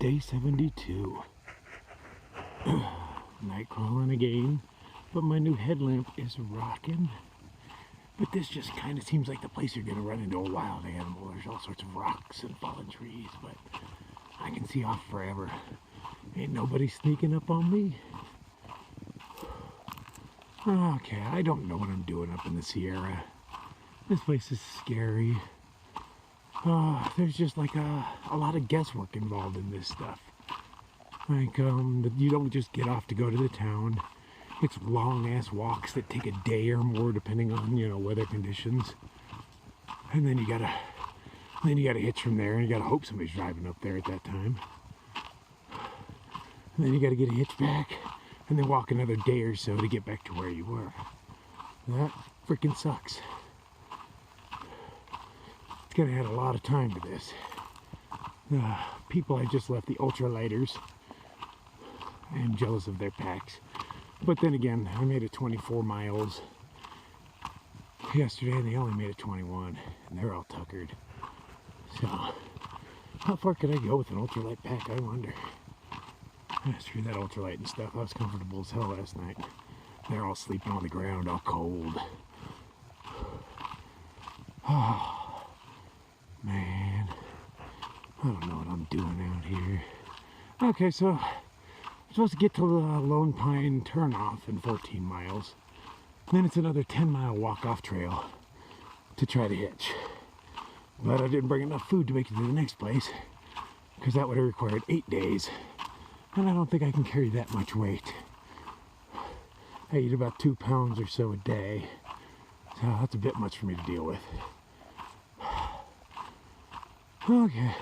Day 72. Night crawling again, but my new headlamp is rocking. But this just kind of seems like the place you're going to run into a wild animal. There's all sorts of rocks and fallen trees, but I can see off forever. Ain't nobody sneaking up on me. Okay, I don't know what I'm doing up in the Sierra. This place is scary. There's just like a lot of guesswork involved in this stuff. Like, you don't just get off to go to the town. It's long-ass walks that take a day or more depending on, weather conditions. And then you gotta hitch from there, and you gotta hope somebody's driving up there at that time. And then you gotta get a hitch back, and then walk another day or so to get back to where you were. That freaking sucks. It's gonna add a lot of time to this. People I just left, the ultralighters, I am jealous of their packs. But then again, I made it 24 miles yesterday, and they only made it 21, and they're all tuckered. So, how far could I go with an ultralight pack, I wonder? Screw that ultralight and stuff. I was comfortable as hell last night. They're all sleeping on the ground, all cold. Oh, man. I don't know what I'm doing out here. Okay, so I'm supposed to get to the Lone Pine turnoff in 14 miles. Then it's another 10-mile walk-off trail to try to hitch. But I didn't bring enough food to make it to the next place, because that would have required 8 days. And I don't think I can carry that much weight. I eat about 2 pounds or so a day, so that's a bit much for me to deal with. Okay,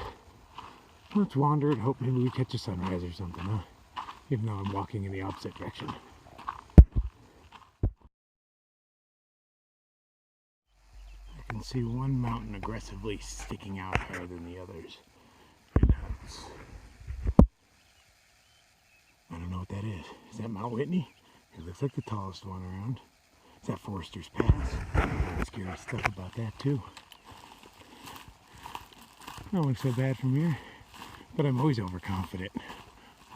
let's wander and hope maybe we catch a sunrise or something, huh? Even though I'm walking in the opposite direction. I can see one mountain aggressively sticking out higher than the others. I don't know what that is. Is that Mount Whitney? It looks like the tallest one around. Is that Forester's Pass? Scary stuff about that too. Don't look so bad from here, but I'm always overconfident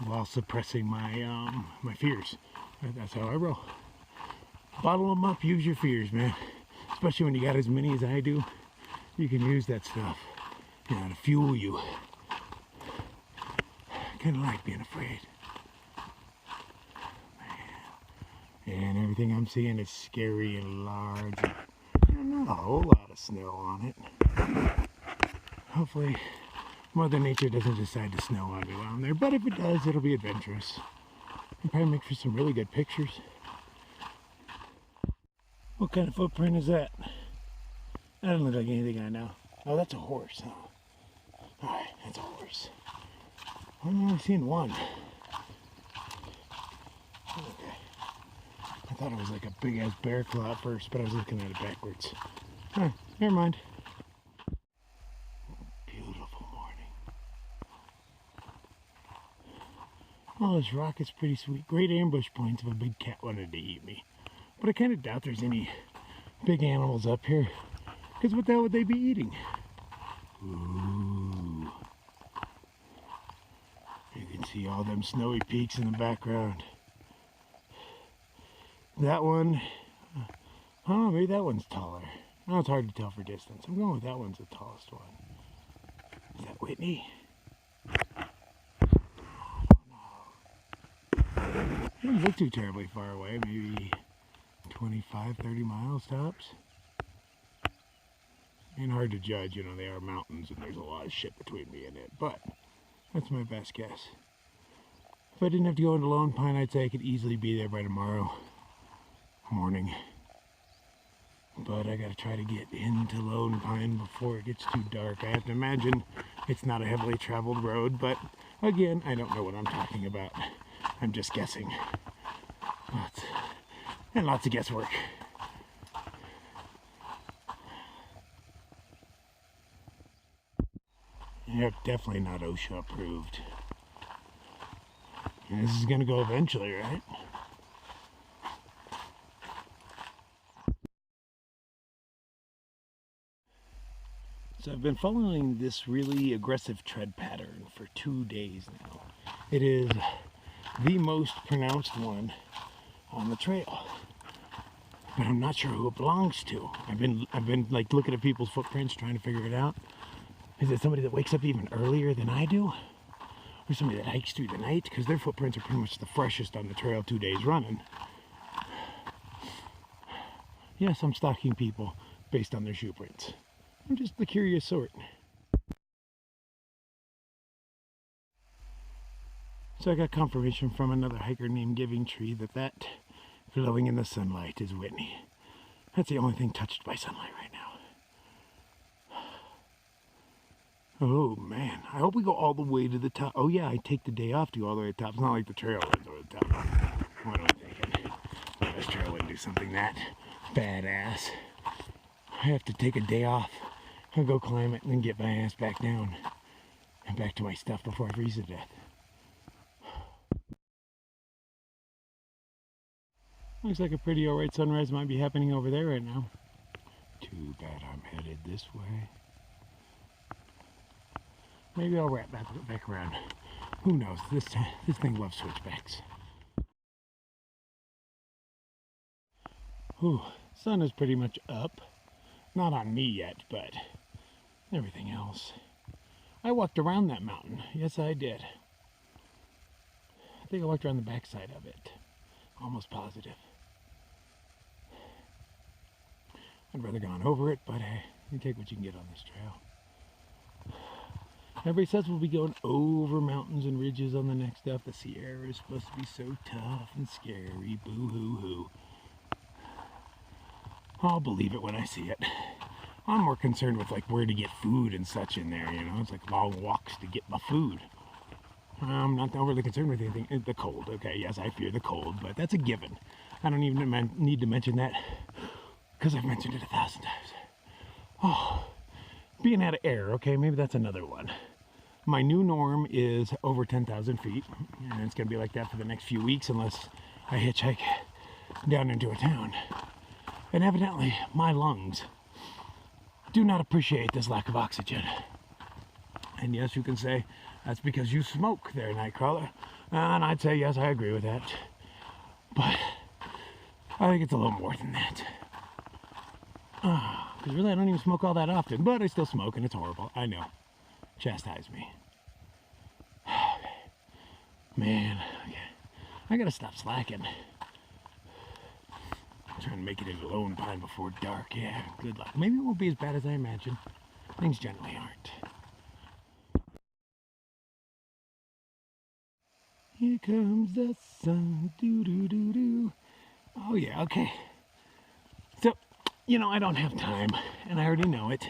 while suppressing my my fears. That's how I roll. Bottle them up, use your fears, man. Especially when you got as many as I do, you can use that stuff, to fuel you. Kind of like being afraid. And everything I'm seeing is scary and large. And not a whole lot of snow on it. Hopefully, Mother Nature doesn't decide to snow on me while I'm there. But if it does, it'll be adventurous. It'll probably make for some really good pictures. What kind of footprint is that? That doesn't look like anything I know. Oh, that's a horse, huh? Alright, that's a horse. I've only seen one. Okay. I thought it was like a big ass bear claw at first, but I was looking at it backwards. Huh, never mind. Beautiful morning. Oh, this rock is pretty sweet. Great ambush points if a big cat wanted to eat me. But I kind of doubt there's any big animals up here. Because what the hell would they be eating? Ooh. You can see all them snowy peaks in the background. That one, oh, maybe that one's taller. No, it's hard to tell for distance. I'm going with that one's the tallest one. Is that Whitney? It doesn't look too terribly far away, maybe 25, 30 miles tops. Ain't hard to judge, they are mountains and there's a lot of shit between me and it, but that's my best guess. If I didn't have to go into Lone Pine, I'd say I could easily be there by tomorrow morning. But I gotta try to get into Lone Pine before it gets too dark. I have to imagine it's not a heavily traveled road, but again, I don't know what I'm talking about. I'm just guessing. Lots of guesswork. Yep, definitely not OSHA approved. And this is gonna go eventually, right? So I've been following this really aggressive tread pattern for 2 days now. It is the most pronounced one on the trail, but I'm not sure who it belongs to. I've been like looking at people's footprints, trying to figure it out. Is it somebody that wakes up even earlier than I do, or somebody that hikes through the night? Because their footprints are pretty much the freshest on the trail 2 days running. Yes, I'm stalking people based on their shoe prints. I'm just the curious sort. So I got confirmation from another hiker named Giving Tree that glowing in the sunlight is Whitney. That's the only thing touched by sunlight right now. Oh man, I hope we go all the way to the top. Oh yeah, I take the day off to go all the way to the top. It's not like the trail runs over the top. What am I thinking? Well, this trail wouldn't do something that badass. I have to take a day off and go climb it and then get my ass back down and back to my stuff before I freeze to death. Looks like a pretty alright sunrise might be happening over there right now. Too bad I'm headed this way. Maybe I'll wrap back around. Who knows? This thing loves switchbacks. Ooh, sun is pretty much up. Not on me yet, but everything else. I walked around that mountain. Yes, I did. I think I walked around the backside of it. Almost positive. I'd rather gone over it, but hey, you take what you can get on this trail. Everybody says we'll be going over mountains and ridges on the next stuff. The Sierra is supposed to be so tough and scary. Boo-hoo-hoo. I'll believe it when I see it. I'm more concerned with like where to get food and such in there, you know. It's like long walks to get my food. I'm not overly concerned with anything. The cold, okay, yes, I fear the cold, but that's a given. I don't even need to mention that because I've mentioned it 1,000 times. Oh, being out of air, okay, maybe that's another one. My new norm is over 10,000 feet, and it's going to be like that for the next few weeks unless I hitchhike down into a town. And evidently, my lungs do not appreciate this lack of oxygen. And yes, you can say, that's because you smoke there, Nightcrawler. And I'd say, yes, I agree with that. But I think it's a little more than that. Because really, I don't even smoke all that often. But I still smoke, and it's horrible. I know. Chastise me. Man, okay. I gotta stop slacking. I'm trying to make it into Lone Pine before dark. Yeah, good luck. Maybe it won't be as bad as I imagine. Things generally aren't. Here comes the sun, doo-doo-doo-doo. Oh yeah, okay. So, you know, I don't have time, and I already know it.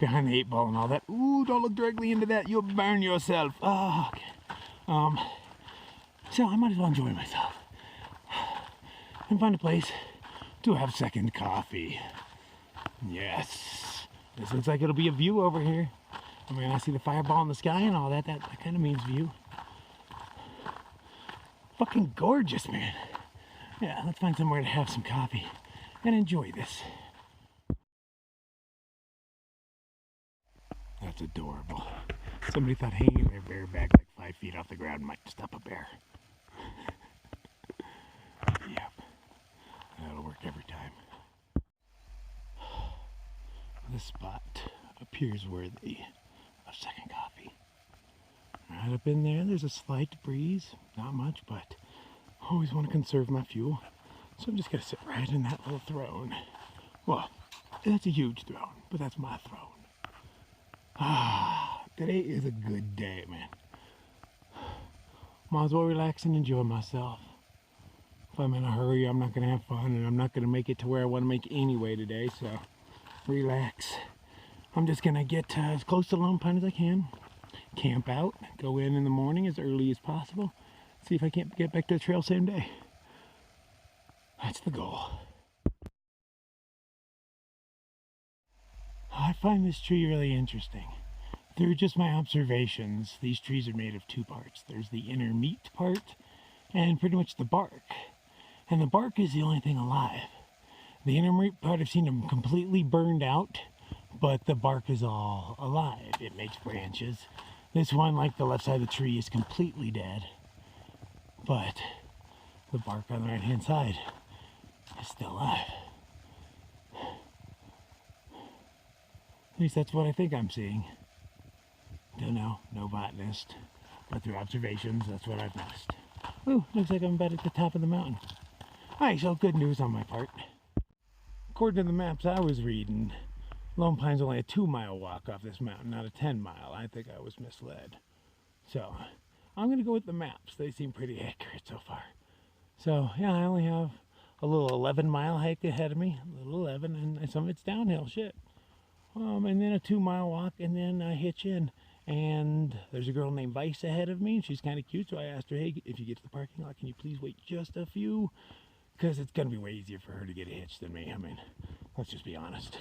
Behind the 8 ball and all that. Ooh, don't look directly into that, you'll burn yourself. Oh, okay. So I might as well enjoy myself. And find a place to have second coffee. Yes. This looks like it'll be a view over here. I mean, I see the fireball in the sky and all that. That kind of means view. Fucking gorgeous, man. Yeah, let's find somewhere to have some coffee and enjoy this. That's adorable. Somebody thought hanging their bear back like 5 feet off the ground might stop a bear. Yep. That'll work every time. This spot appears worthy of second coffee. Right up in there, there's a slight breeze. Not much, but I always want to conserve my fuel. So I'm just going to sit right in that little throne. Well, that's a huge throne, but that's my throne. Today is a good day, man. Might as well relax and enjoy myself. If I'm in a hurry, I'm not going to have fun, and I'm not going to make it to where I want to make anyway today, so relax. I'm just going to get as close to Lone Pine as I can. Camp out, go in the morning as early as possible. See if I can't get back to the trail same day. That's the goal. I find this tree really interesting. Through just my observations, these trees are made of 2 parts. There's the inner meat part and pretty much the bark. And the bark is the only thing alive. The inner meat part I've seen them completely burned out, but the bark is all alive. It makes branches. This one, like the left side of the tree, is completely dead, but the bark on the right hand side is still alive. At least that's what I think I'm seeing. Don't know, no botanist, but through observations, that's what I've noticed. Ooh, looks like I'm about at the top of the mountain. Alright, so good news on my part. According to the maps I was reading, Lone Pine's only a 2-mile walk off this mountain, not a 10-mile. I think I was misled. So, I'm going to go with the maps. They seem pretty accurate so far. So, yeah, I only have a little 11-mile hike ahead of me. A little 11, and some of it's downhill, shit. And then a 2-mile walk, and then I hitch in. And there's a girl named Vice ahead of me, and she's kind of cute, so I asked her, hey, if you get to the parking lot, can you please wait just a few? Because it's going to be way easier for her to get a hitch than me. I mean, let's just be honest.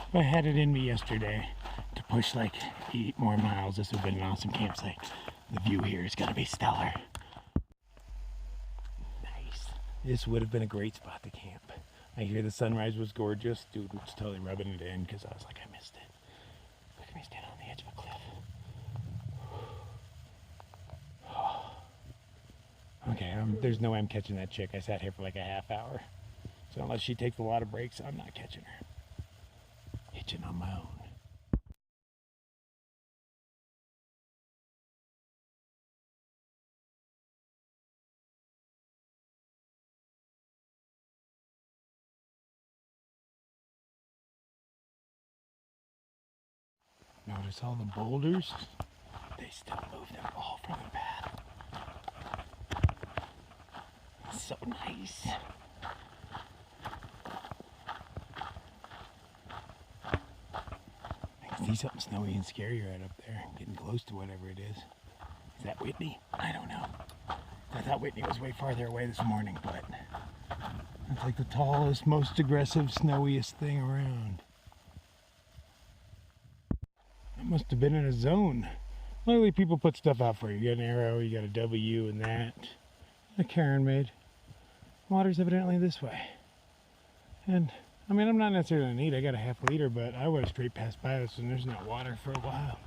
If I had it in me yesterday to push like 8 more miles, this would have been an awesome campsite. The view here is going to be stellar. Nice. This would have been a great spot to camp. I hear the sunrise was gorgeous. Dude was totally rubbing it in because I was like, I missed it. Look at me standing on the edge of a cliff. Okay, there's no way I'm catching that chick. I sat here for like a half hour. So unless she takes a lot of breaks, I'm not catching her. Hitching on my own. Notice all the boulders? They still move them all from the path. It's so nice. I can see something snowy and scary right up there, getting close to whatever it is. Is that Whitney? I don't know. I thought Whitney was way farther away this morning, but it's like the tallest, most aggressive, snowiest thing around. That must have been in a zone. Lately people put stuff out for you. You got an arrow, you got a W and that. A Karen made. Water's evidently this way. And I mean, I'm not necessarily in need. I got a half liter, but I would have straight passed by this and there's not water for a while.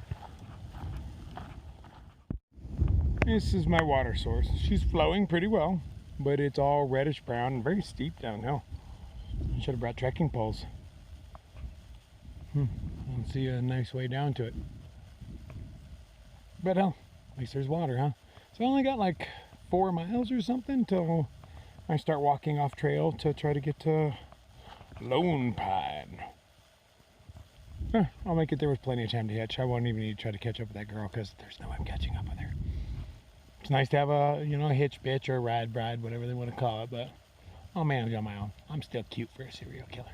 This is my water source. She's flowing pretty well, but it's all reddish brown and very steep downhill. I should have brought trekking poles. I don't see a nice way down to it. But hell, at least there's water, huh? So I only got like 4 miles or something till I start walking off trail to try to get to Lone Pine. I'll make it there with plenty of time to hitch. I won't even need to try to catch up with that girl because there's no way I'm catching up with her. It's nice to have a, a hitch bitch or a ride bride, whatever they want to call it, but I'll manage on my own. I'm still cute for a serial killer.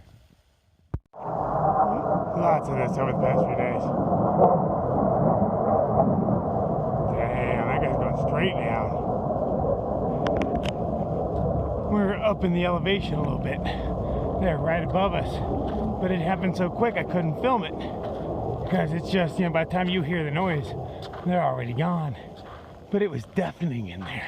Lots of this over the past few days. Damn, that guy's going straight down. We're up in the elevation a little bit. They're right above us, but it happened so quick I couldn't film it because it's just, by the time you hear the noise, they're already gone. But it was deafening in there.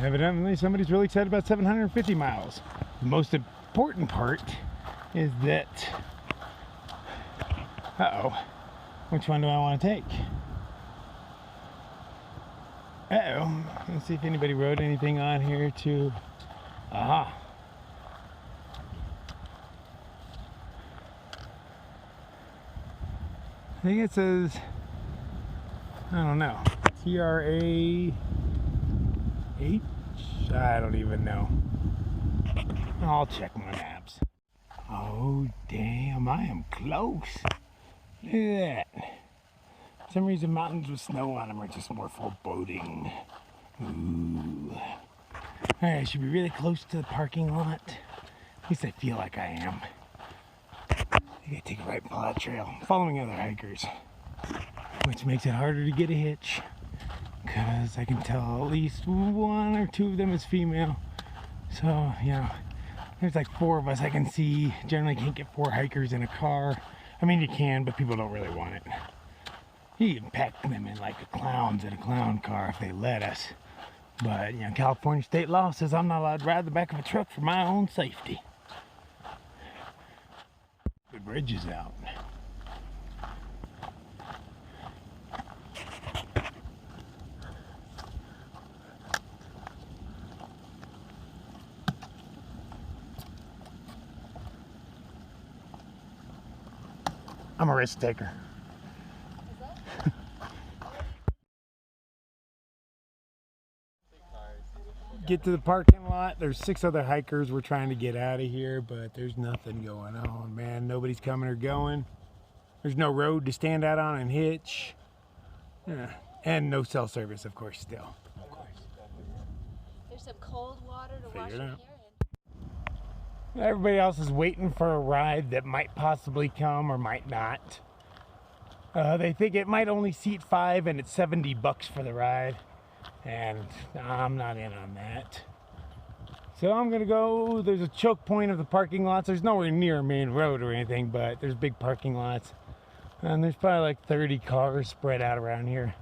Evidently somebody's really excited about 750 miles. The most important part is that, which one do I want to take? Let's see if anybody wrote anything on here to, I think it says, I don't know, TRA8? I don't even know. I'll check my maps. Oh damn, I am close. Look at that. For some reason mountains with snow on them are just more foreboding. Ooh. Alright, I should be really close to the parking lot. At least I feel like I am. I gotta take a right and pull that trail. Following other hikers. Which makes it harder to get a hitch. Because I can tell at least 1 or 2 of them is female. So, there's like 4 of us I can see. Generally can't get 4 hikers in a car. I mean, you can, but people don't really want it. You can pack them in like clowns in a clown car if they let us. But, you know, California state law says I'm not allowed to ride the back of a truck for my own safety. The bridge is out. I'm a risk taker. Get to the parking lot. There's 6 other hikers. We're trying to get out of here, but there's nothing going on, man. Nobody's coming or going. There's no road to stand out on and hitch. Yeah. And no cell service, of course, still. Of course. There's some cold water to wash your hair in. Everybody else is waiting for a ride that might possibly come or might not. They think it might only seat 5 and it's $70 for the ride. And I'm not in on that. So I'm gonna go, there's a choke point of the parking lots. There's nowhere near a main road or anything, but there's big parking lots. And there's probably like 30 cars spread out around here.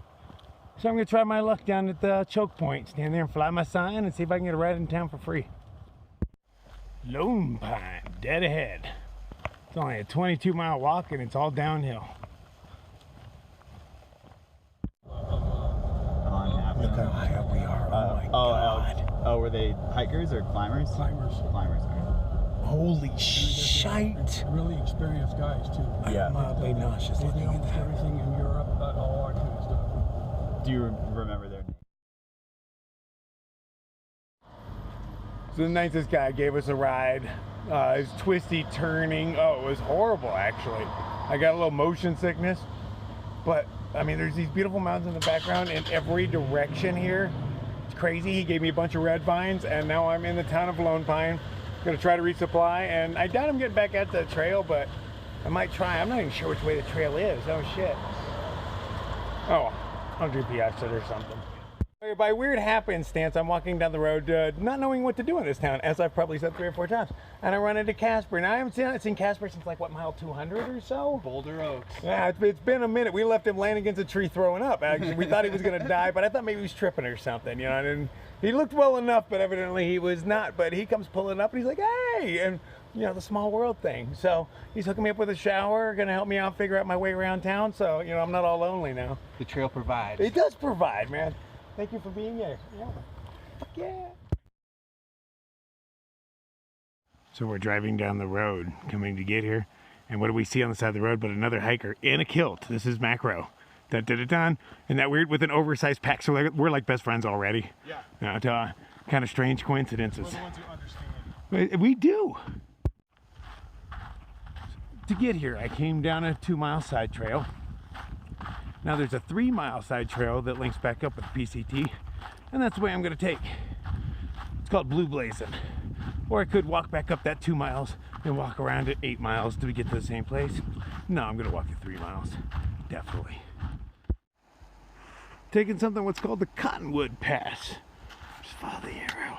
So I'm gonna try my luck down at the choke point. Stand there and fly my sign and see if I can get a ride in town for free. Lone Pine, dead ahead. It's only a 22-mile walk and it's all downhill. Look how high up we are. Oh my God. Oh, were they hikers or climbers? Climbers. Climbers. Holy shite. Really experienced guys too. Yeah. I'm mildly nauseous They looking know at that. everything in Europe, all that kind of stuff. Do you remember their name? So the night this guy gave us a ride, it was twisty turning. Oh, it was horrible actually. I got a little motion sickness, but I mean, there's these beautiful mountains in the background in every direction here. It's crazy. He gave me a bunch of red vines, and now I'm in the town of Lone Pine. Gonna try to resupply, and I doubt I'm getting back at the trail, but I might try. I'm not even sure which way the trail is. Oh shit. Oh, I'll GPS it or something. By weird happenstance, I'm walking down the road not knowing what to do in this town, as I've probably said 3 or 4 times. And I run into Casper. Now I haven't seen Casper since like, what, mile 200 or so? Boulder Oaks. Yeah, it's been a minute. We left him laying against a tree throwing up, actually. We thought he was going to die, but I thought maybe he was tripping or something, you know. And he looked well enough, but evidently he was not. But he comes pulling up and he's like, hey! And, you know, the small world thing. So he's hooking me up with a shower, going to help me out figure out my way around town. So, you know, I'm not all lonely now. The trail provides. It does provide, man. Thank you for being here. Yeah. Fuck yeah. So we're driving down the road, coming to get here. And what do we see on the side of the road but another hiker in a kilt? This is Macro. Dun-dun-dun-dun. And that weird with an oversized pack. So we're like best friends already. Yeah. Kind of strange coincidences. We're the ones who understand. We do. To get here, I came down a 2-mile side trail. Now there's a 3-mile side trail that links back up with PCT, and that's the way I'm going to take. It's called Blue Blazing. Or I could walk back up that 2 miles and walk around at 8 miles to get to the same place. No, I'm going to walk at 3 miles. Definitely. Taking something what's called the Cottonwood Pass. Just follow the arrow.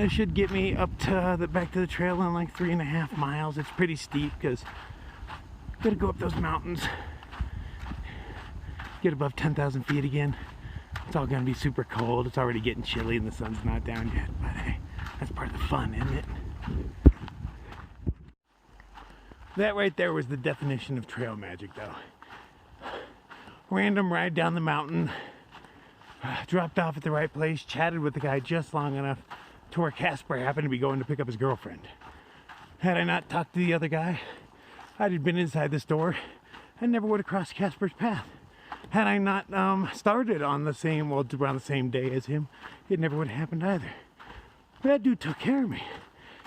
It should get me up to back to the trail in like 3.5 miles. It's pretty steep because gotta go up those mountains, get above 10,000 feet again. It's all gonna be super cold. It's already getting chilly and the sun's not down yet, but hey, that's part of the fun, isn't it? That right there was the definition of trail magic though. Random ride down the mountain, dropped off at the right place, chatted with the guy just long enough to where Casper happened to be going to pick up his girlfriend. Had I not talked to the other guy, I'd have been inside the store and never would have crossed Casper's path. Had I not started on the same, well, around the same day as him, it never would have happened either. But that dude took care of me.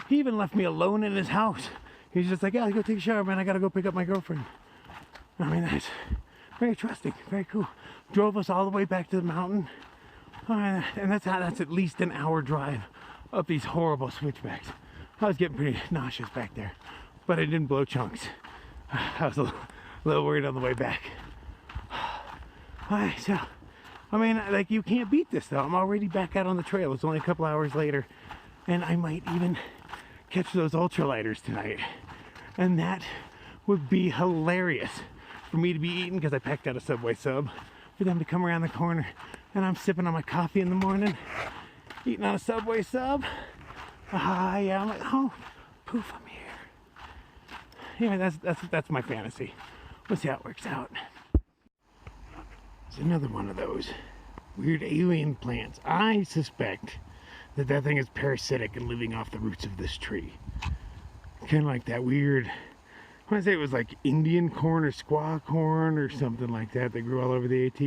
He even left me alone in his house. He's just like, yeah, go take a shower, man. I gotta go pick up my girlfriend. I mean, that's very trusting, very cool. Drove us all the way back to the mountain. And that's at least an hour drive up these horrible switchbacks. I was getting pretty nauseous back there, but I didn't blow chunks. I was a little worried on the way back. Alright, so, I mean, like, you can't beat this though. I'm already back out on the trail. It's only a couple hours later, and I might even catch those ultralighters tonight. And that would be hilarious for me to be eating, because I packed out a Subway sub, for them to come around the corner and I'm sipping on my coffee in the morning, eating on a Subway sub. Yeah, I'm like, oh, poof, I'm here. Anyway, that's my fantasy. We'll see how it works out. It's another one of those weird alien plants. I suspect that that thing is parasitic and living off the roots of this tree. Kind of like that weird, I want to say it was like Indian corn or squaw corn or something like that that grew all over the AT.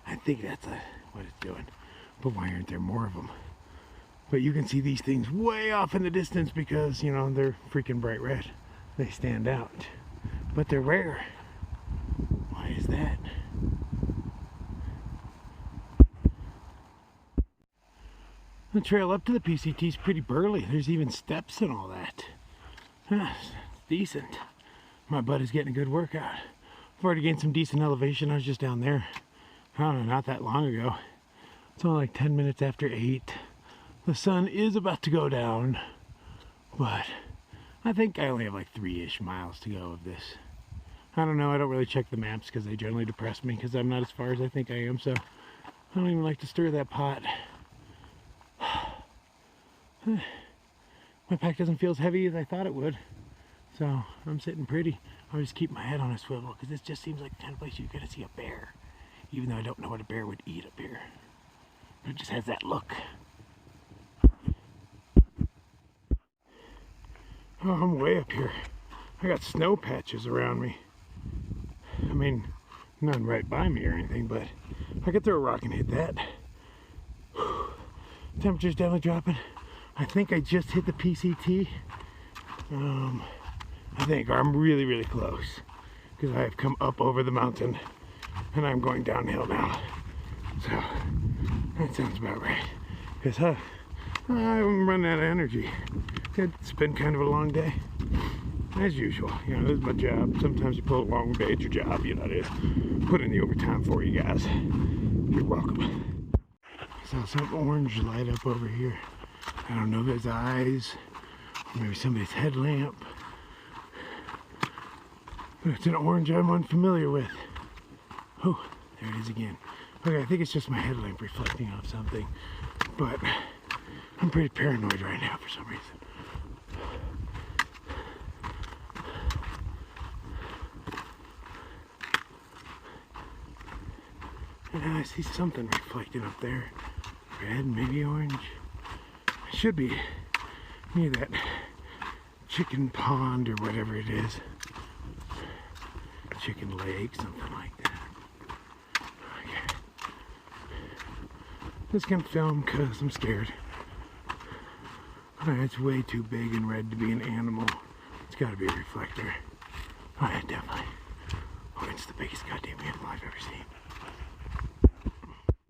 I think that's what it's doing. But why aren't there more of them? But you can see these things way off in the distance because, you know, they're freaking bright red. They stand out. But they're rare. Why is that? The trail up to the PCT is pretty burly. There's even steps and all that. It's decent. My butt is getting a good workout. I've already gained some decent elevation. I was just down there, I don't know, not that long ago. It's only like 10 minutes after 8. The sun is about to go down, but I think I only have like 3-ish miles to go of this. I don't know, I don't really check the maps because they generally depress me because I'm not as far as I think I am, so I don't even like to stir that pot. My pack doesn't feel as heavy as I thought it would, so I'm sitting pretty. I'll just keep my head on a swivel because this just seems like the kind of place you're going to see a bear, even though I don't know what a bear would eat a bear. It just has that look. Oh, I'm way up here. I got snow patches around me. I mean, none right by me or anything, but I could throw a rock and hit that. Temperature's definitely dropping. I think I just hit the PCT. I think, or I'm really, really close, because I have come up over the mountain and I'm going downhill now. So that sounds about right. Because I'm running out of energy. It's been kind of a long day, as usual. You know, this is my job. Sometimes you pull a long day at your job. You know, it is. Put in the overtime for you guys. You're welcome. Saw some orange light up over here. I don't know if it's eyes, or maybe somebody's headlamp. But it's an orange I'm unfamiliar with. Oh, there it is again. Okay, I think it's just my headlamp reflecting off something. But I'm pretty paranoid right now for some reason. And I see something reflecting up there. Red, maybe orange. It should be near that chicken pond or whatever it is. Chicken lake, something like that. Okay. Just gonna film because I'm scared. Alright, it's way too big and red to be an animal. It's gotta be a reflector. Alright, definitely. Oh, it's the biggest goddamn animal I've ever seen.